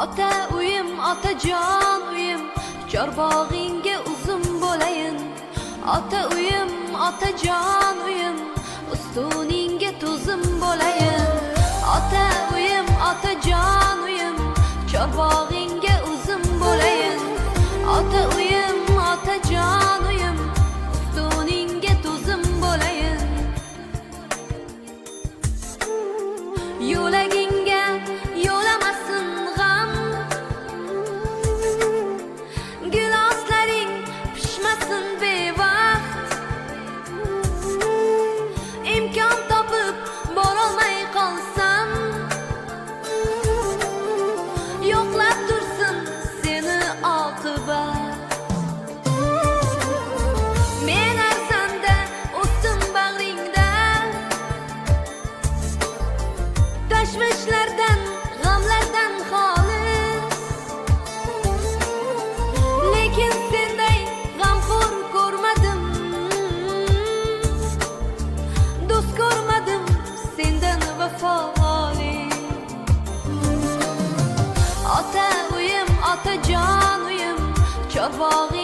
Ota uyim, otajon uyim, chorbog'ingga uzum bo'layin. Ota uyim, otajon uyim, ustuningga tuzum bo'layin. Ota uyim, otajon uyim, chorbog'ingga uzum bo'layin. Ota uyim, otajon uyim, ustuningga tuzum bo'layin. Yo'lagingga yo'lamasin g'am, giloslaring pishmasin bevaqt. Imkon topib borolmay qolsam, yo'qlab tursin seni oqibat. Men arzanda o'sdim bag'ringda, tashvishlardan, g'amlardan xolis. Lekin senday g'amxo'r ko'rmadim, do'st ko'rmadim sendan vafoli. Ota uyim, otajon uyim, chorbog'ingga